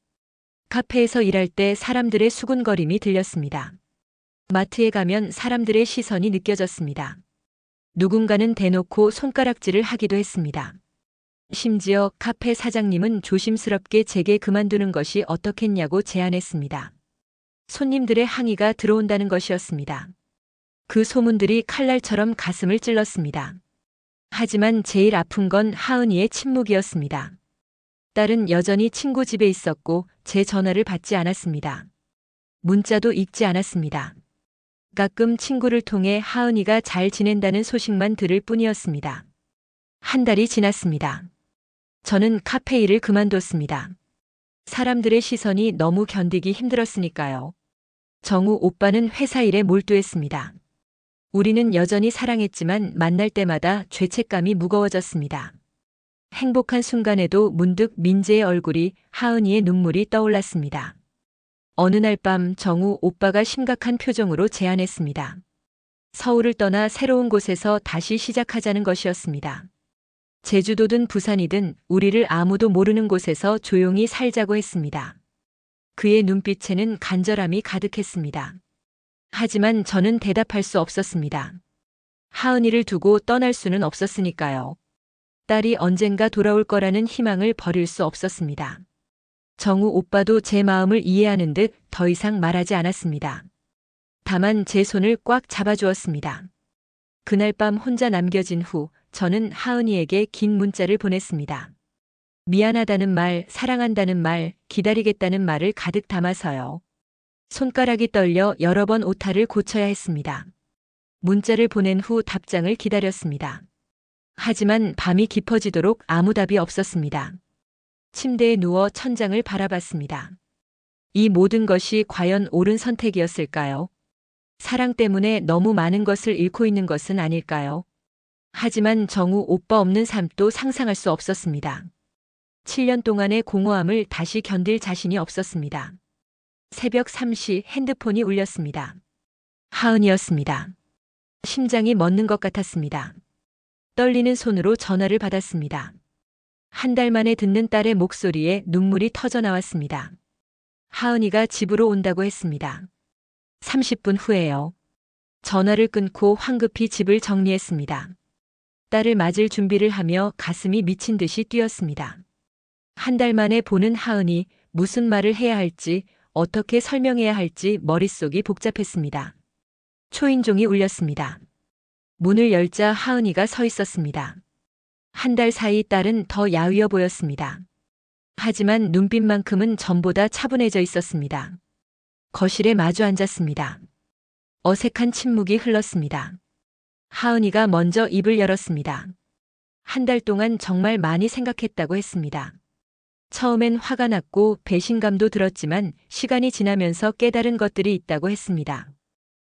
카페에서 일할 때 사람들의 수군거림이 들렸습니다. 마트에 가면 사람들의 시선이 느껴졌습니다. 누군가는 대놓고 손가락질을 하기도 했습니다. 심지어 카페 사장님은 조심스럽게 제게 그만두는 것이 어떻겠냐고 제안했습니다. 손님들의 항의가 들어온다는 것이었습니다. 그 소문들이 칼날처럼 가슴을 찔렀습니다. 하지만 제일 아픈 건 하은이의 침묵이었습니다. 딸은 여전히 친구 집에 있었고 제 전화를 받지 않았습니다. 문자도 읽지 않았습니다. 가끔 친구를 통해 하은이가 잘 지낸다는 소식만 들을 뿐이었습니다. 한 달이 지났습니다. 저는 카페 일을 그만뒀습니다. 사람들의 시선이 너무 견디기 힘들었으니까요. 정우 오빠는 회사 일에 몰두했습니다. 우리는 여전히 사랑했지만 만날 때마다 죄책감이 무거워졌습니다. 행복한 순간에도 문득 민재의 얼굴이, 하은이의 눈물이 떠올랐습니다. 어느 날 밤 정우 오빠가 심각한 표정으로 제안했습니다. 서울을 떠나 새로운 곳에서 다시 시작하자는 것이었습니다. 제주도든 부산이든 우리를 아무도 모르는 곳에서 조용히 살자고 했습니다. 그의 눈빛에는 간절함이 가득했습니다. 하지만 저는 대답할 수 없었습니다. 하은이를 두고 떠날 수는 없었으니까요. 딸이 언젠가 돌아올 거라는 희망을 버릴 수 없었습니다. 정우 오빠도 제 마음을 이해하는 듯 더 이상 말하지 않았습니다. 다만 제 손을 꽉 잡아주었습니다. 그날 밤 혼자 남겨진 후 저는 하은이에게 긴 문자를 보냈습니다. 미안하다는 말, 사랑한다는 말, 기다리겠다는 말을 가득 담아서요. 손가락이 떨려 여러 번 오타를 고쳐야 했습니다. 문자를 보낸 후 답장을 기다렸습니다. 하지만 밤이 깊어지도록 아무 답이 없었습니다. 침대에 누워 천장을 바라봤습니다. 이 모든 것이 과연 옳은 선택이었을까요? 사랑 때문에 너무 많은 것을 잃고 있는 것은 아닐까요? 하지만 정우 오빠 없는 삶도 상상할 수 없었습니다. 7년 동안의 공허함을 다시 견딜 자신이 없었습니다. 새벽 3시 핸드폰이 울렸습니다. 하은이었습니다. 심장이 멎는 것 같았습니다. 떨리는 손으로 전화를 받았습니다. 한 달 만에 듣는 딸의 목소리에 눈물이 터져 나왔습니다. 하은이가 집으로 온다고 했습니다. 30분 후에요. 전화를 끊고 황급히 집을 정리했습니다. 딸을 맞을 준비를 하며 가슴이 미친 듯이 뛰었습니다. 한 달 만에 보는 하은이, 무슨 말을 해야 할지, 어떻게 설명해야 할지 머릿속이 복잡했습니다. 초인종이 울렸습니다. 문을 열자 하은이가 서 있었습니다. 한 달 사이 딸은 더 야위어 보였습니다. 하지만 눈빛만큼은 전보다 차분해져 있었습니다. 거실에 마주 앉았습니다. 어색한 침묵이 흘렀습니다. 하은이가 먼저 입을 열었습니다. 한 달 동안 정말 많이 생각했다고 했습니다. 처음엔 화가 났고 배신감도 들었지만 시간이 지나면서 깨달은 것들이 있다고 했습니다.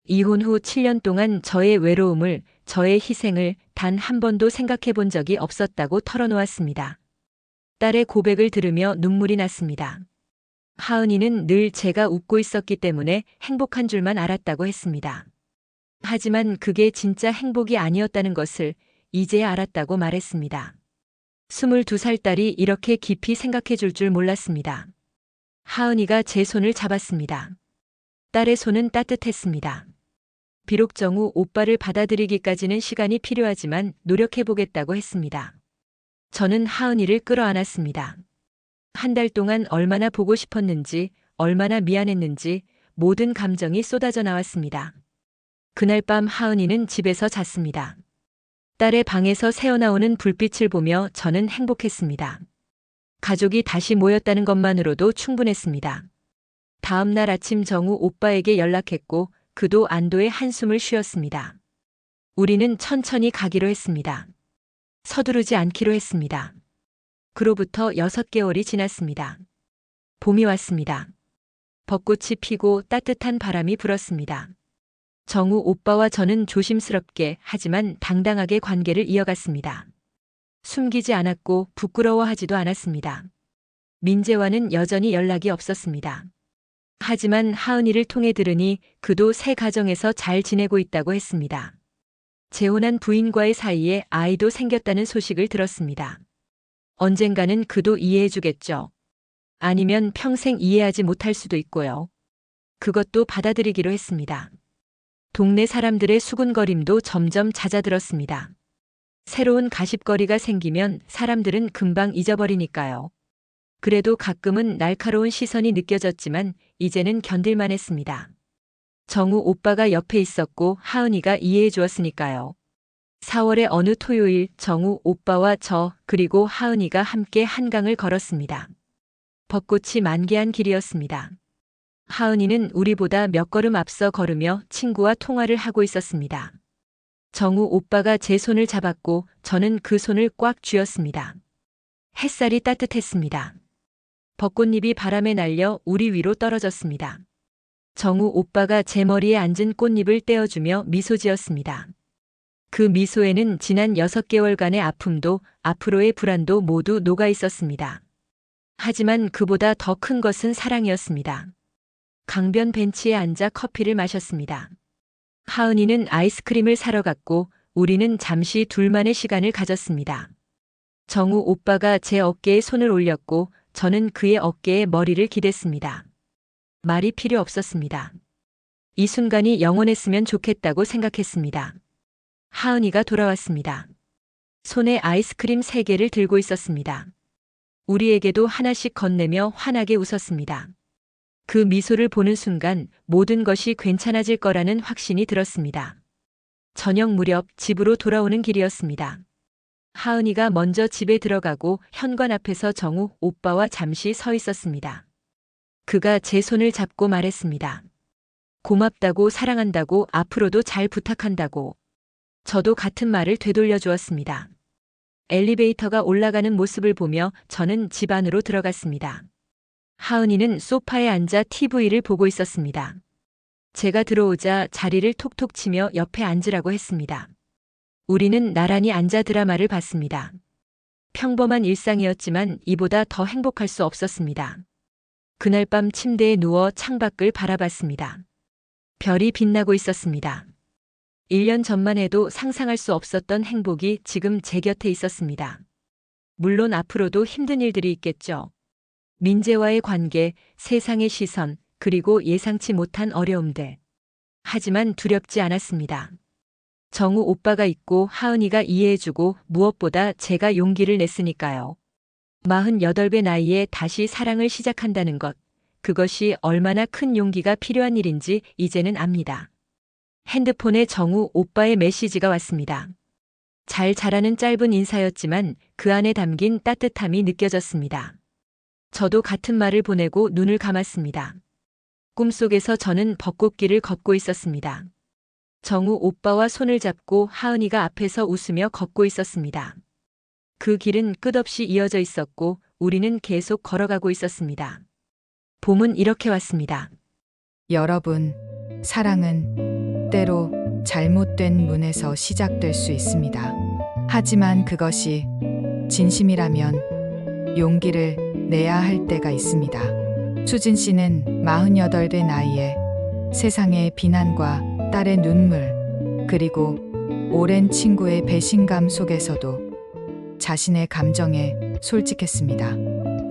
이혼 후 7년 동안 저의 외로움을, 저의 희생을 단 한 번도 생각해 본 적이 없었다고 털어놓았습니다. 딸의 고백을 들으며 눈물이 났습니다. 하은이는 늘 제가 웃고 있었기 때문에 행복한 줄만 알았다고 했습니다. 하지만 그게 진짜 행복이 아니었다는 것을 이제야 알았다고 말했습니다. 22살 딸이 이렇게 깊이 생각해 줄 줄 몰랐습니다. 하은이가 제 손을 잡았습니다. 딸의 손은 따뜻했습니다. 비록 정우 오빠를 받아들이기까지는 시간이 필요하지만 노력해보겠다고 했습니다. 저는 하은이를 끌어안았습니다. 한 달 동안 얼마나 보고 싶었는지, 얼마나 미안했는지 모든 감정이 쏟아져 나왔습니다. 그날 밤 하은이는 집에서 잤습니다. 딸의 방에서 새어나오는 불빛을 보며 저는 행복했습니다. 가족이 다시 모였다는 것만으로도 충분했습니다. 다음 날 아침 정우 오빠에게 연락했고 그도 안도의 한숨을 쉬었습니다. 우리는 천천히 가기로 했습니다. 서두르지 않기로 했습니다. 그로부터 6개월이 지났습니다. 봄이 왔습니다. 벚꽃이 피고 따뜻한 바람이 불었습니다. 정우 오빠와 저는 조심스럽게 하지만 당당하게 관계를 이어갔습니다. 숨기지 않았고 부끄러워하지도 않았습니다. 민재와는 여전히 연락이 없었습니다. 하지만 하은이를 통해 들으니 그도 새 가정에서 잘 지내고 있다고 했습니다. 재혼한 부인과의 사이에 아이도 생겼다는 소식을 들었습니다. 언젠가는 그도 이해해주겠죠. 아니면 평생 이해하지 못할 수도 있고요. 그것도 받아들이기로 했습니다. 동네 사람들의 수군거림도 점점 잦아들었습니다. 새로운 가십거리가 생기면 사람들은 금방 잊어버리니까요. 그래도 가끔은 날카로운 시선이 느껴졌지만 이제는 견딜만 했습니다. 정우 오빠가 옆에 있었고 하은이가 이해해 주었으니까요. 4월의 어느 토요일 정우 오빠와 저 그리고 하은이가 함께 한강을 걸었습니다. 벚꽃이 만개한 길이었습니다. 하은이는 우리보다 몇 걸음 앞서 걸으며 친구와 통화를 하고 있었습니다. 정우 오빠가 제 손을 잡았고 저는 그 손을 꽉 쥐었습니다. 햇살이 따뜻했습니다. 벚꽃잎이 바람에 날려 우리 위로 떨어졌습니다. 정우 오빠가 제 머리에 앉은 꽃잎을 떼어주며 미소 지었습니다. 그 미소에는 지난 6개월간의 아픔도 앞으로의 불안도 모두 녹아 있었습니다. 하지만 그보다 더 큰 것은 사랑이었습니다. 강변 벤치에 앉아 커피를 마셨습니다. 하은이는 아이스크림을 사러 갔고 우리는 잠시 둘만의 시간을 가졌습니다. 정우 오빠가 제 어깨에 손을 올렸고 저는 그의 어깨에 머리를 기댔습니다. 말이 필요 없었습니다. 이 순간이 영원했으면 좋겠다고 생각했습니다. 하은이가 돌아왔습니다. 손에 아이스크림 3개를 들고 있었습니다. 우리에게도 하나씩 건네며 환하게 웃었습니다. 그 미소를 보는 순간 모든 것이 괜찮아질 거라는 확신이 들었습니다. 저녁 무렵 집으로 돌아오는 길이었습니다. 하은이가 먼저 집에 들어가고 현관 앞에서 정우 오빠와 잠시 서 있었습니다. 그가 제 손을 잡고 말했습니다. 고맙다고 사랑한다고 앞으로도 잘 부탁한다고. 저도 같은 말을 되돌려 주었습니다. 엘리베이터가 올라가는 모습을 보며 저는 집 안으로 들어갔습니다. 하은이는 소파에 앉아 TV를 보고 있었습니다. 제가 들어오자 자리를 톡톡 치며 옆에 앉으라고 했습니다. 우리는 나란히 앉아 드라마를 봤습니다. 평범한 일상이었지만 이보다 더 행복할 수 없었습니다. 그날 밤 침대에 누워 창밖을 바라봤습니다. 별이 빛나고 있었습니다. 1년 전만 해도 상상할 수 없었던 행복이 지금 제 곁에 있었습니다. 물론 앞으로도 힘든 일들이 있겠죠. 민재와의 관계, 세상의 시선, 그리고 예상치 못한 어려움들. 하지만 두렵지 않았습니다. 정우 오빠가 있고 하은이가 이해해주고 무엇보다 제가 용기를 냈으니까요. 48배 나이에 다시 사랑을 시작한다는 것, 그것이 얼마나 큰 용기가 필요한 일인지 이제는 압니다. 핸드폰에 정우 오빠의 메시지가 왔습니다. 잘 자라는 짧은 인사였지만 그 안에 담긴 따뜻함이 느껴졌습니다. 저도 같은 말을 보내고 눈을 감았습니다. 꿈속에서 저는 벚꽃길을 걷고 있었습니다. 정우 오빠와 손을 잡고 하은이가 앞에서 웃으며 걷고 있었습니다. 그 길은 끝없이 이어져 있었고 우리는 계속 걸어가고 있었습니다. 봄은 이렇게 왔습니다. 여러분, 사랑은 때로 잘못된 문에서 시작될 수 있습니다. 하지만 그것이 진심이라면 용기를 내야 할 때가 있습니다. 수진 씨는 48의 나이에 세상의 비난과 딸의 눈물, 그리고 오랜 친구의 배신감 속에서도 자신의 감정에 솔직했습니다.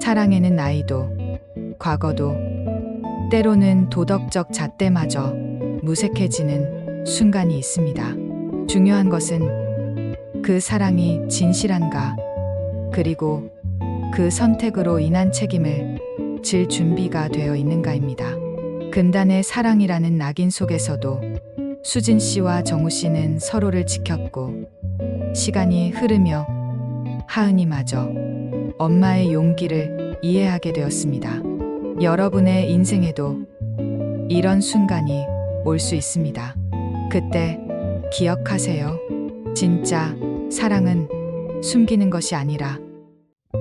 사랑에는 나이도, 과거도, 때로는 도덕적 잣대마저 무색해지는 순간이 있습니다. 중요한 것은 그 사랑이 진실한가, 그리고 그 선택으로 인한 책임을 질 준비가 되어 있는가입니다. 금단의 사랑이라는 낙인 속에서도 수진 씨와 정우 씨는 서로를 지켰고, 시간이 흐르며 하은이마저 엄마의 용기를 이해하게 되었습니다. 여러분의 인생에도 이런 순간이 올 수 있습니다. 그때 기억하세요. 진짜 사랑은 숨기는 것이 아니라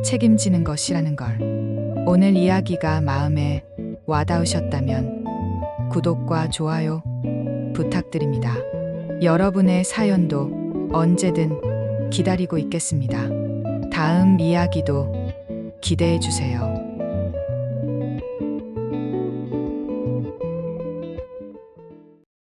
책임지는 것이라는 걸. 오늘 이야기가 마음에 와닿으셨다면 구독과 좋아요 부탁드립니다. 여러분의 사연도 언제든 기다리고 있겠습니다. 다음 이야기도 기대해 주세요.